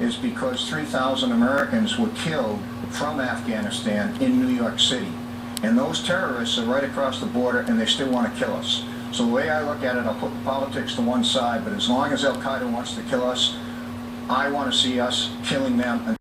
is because 3,000 Americans were killed from Afghanistan in New York City. And those terrorists are right across the border and they still want to kill us. So the way I look at it, I'll put politics to one side, but as long as Al-Qaeda wants to kill us, I want to see us killing them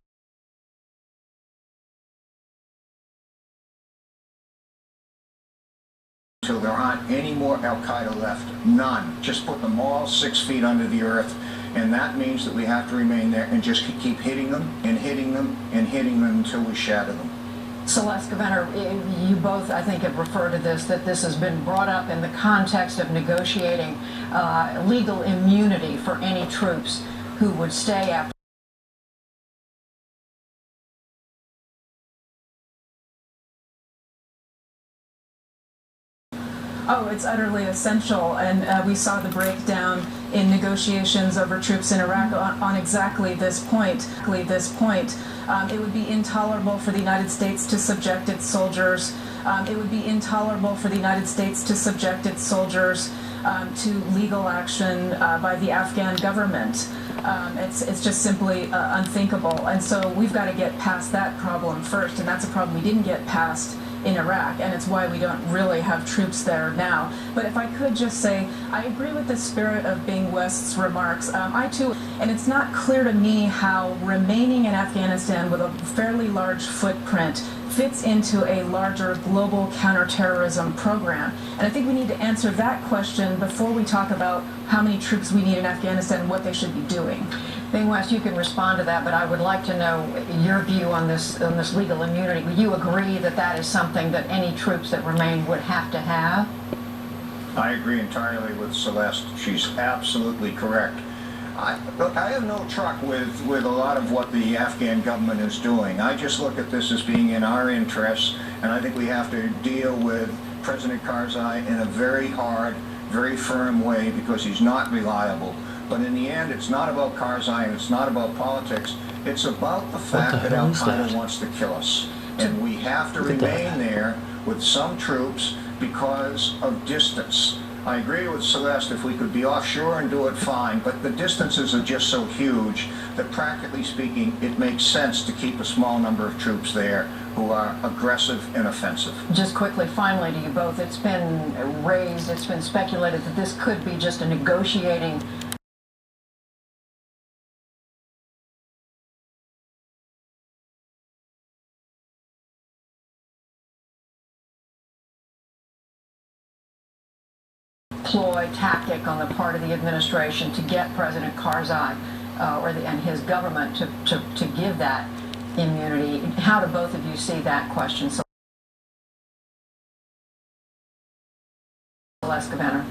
until there aren't any more Al-Qaeda left. None. Just put them all 6 feet under the earth. And that means that we have to remain there and just keep hitting them and hitting them and hitting them until we shatter them. Celeste, Governor, you both, I think, have referred to this, that this has been brought up in the context of negotiating legal immunity for any troops who would stay after. Oh, it's utterly essential, and we saw the breakdown in negotiations over troops in Iraq on exactly this point. It would be intolerable for the United States to subject its soldiers. It would be intolerable for the United States to subject its soldiers to legal action by the Afghan government. It's just simply unthinkable, and so we've got to get past that problem first, and that's a problem we didn't get past in Iraq, and it's why we don't really have troops there now. But if I could just say, I agree with the spirit of Bing West's remarks. I too, and it's not clear to me how remaining in Afghanistan with a fairly large footprint fits into a larger global counterterrorism program. And I think we need to answer that question before we talk about how many troops we need in Afghanistan and what they should be doing. Bing West, you can respond to that, but I would like to know your view on this legal immunity. Would you agree that that is something that any troops that remain would have to have? I agree entirely with Celeste. She's absolutely correct. I have no truck with a lot of what the Afghan government is doing. I just look at this as being in our interests, and I think we have to deal with President Karzai in a very hard, very firm way because he's not reliable. But in the end, it's not about Karzai and it's not about politics. It's about the fact that Al-Qaeda wants to kill us. And we have to remain there with some troops because of distance. I agree with Celeste, if we could be offshore and do it, fine, but the distances are just so huge that practically speaking, it makes sense to keep a small number of troops there who are aggressive and offensive. Just quickly, finally, to you both, it's been raised, it's been speculated that this could be just a negotiating ploy, tactic on the part of the administration to get President Karzai and his government to give that immunity. How do both of you see that question? Celeste, Governor.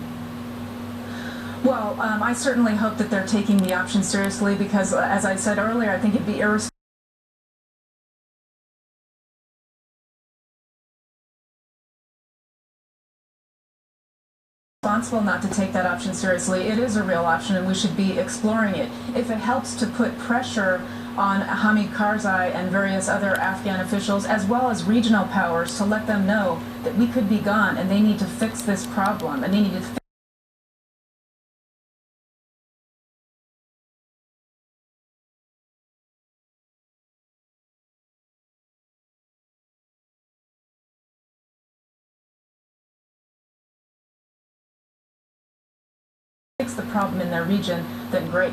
Well, I certainly hope that they're taking the option seriously because, as I said earlier, I think it'd be irresponsible not to take that option seriously. It is a real option and we should be exploring it. If it helps to put pressure on Hamid Karzai and various other Afghan officials as well as regional powers to let them know that we could be gone and they need to fix this problem and they need to fix the problem in their region, then great.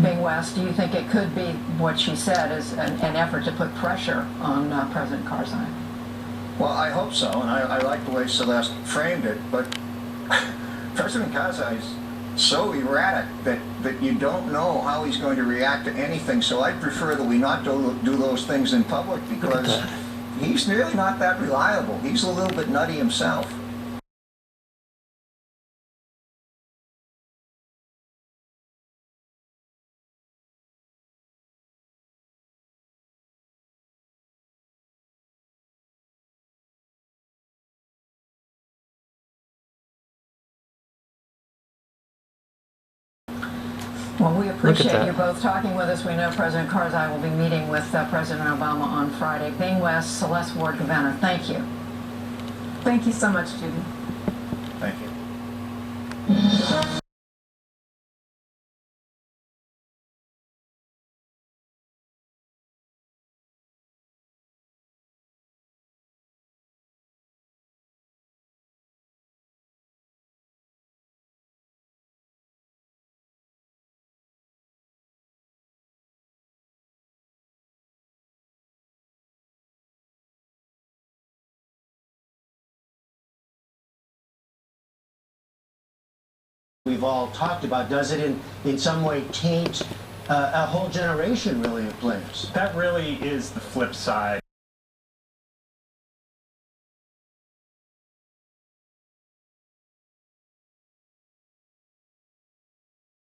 Bing West, do you think it could be what she said is an effort to put pressure on President Karzai? Well, I hope so, and I like the way Celeste framed it, but President Karzai is so erratic that you don't know how he's going to react to anything, so I'd prefer that we not do those things in public because he's really not that reliable. He's a little bit nutty himself. Well, we appreciate you both talking with us. We know President Karzai will be meeting with President Obama on Friday. Bing West, Celeste Ward, Governor, thank you. Thank you so much, Judy. Thank you. we've all talked about, does it in some way taint a whole generation, really, of players? That really is the flip side.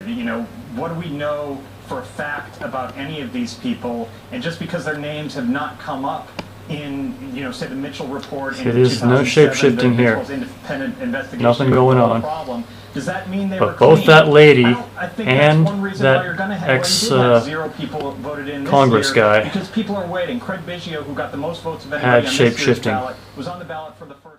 You know, what do we know for a fact about any of these people? And just because their names have not come up in, you know, say the Mitchell report in It is no 2007, shape-shifting here. independent investigation Nothing going on. Problem, does that mean they But were both clean? that lady I think and that's one reason why that you're gonna ex, why you did have 0 people voted in this Congress year, guy because people are waiting. Craig Biggio, who got the most votes of had anybody on this year's shape-shifting. ballot, was on the ballot for the first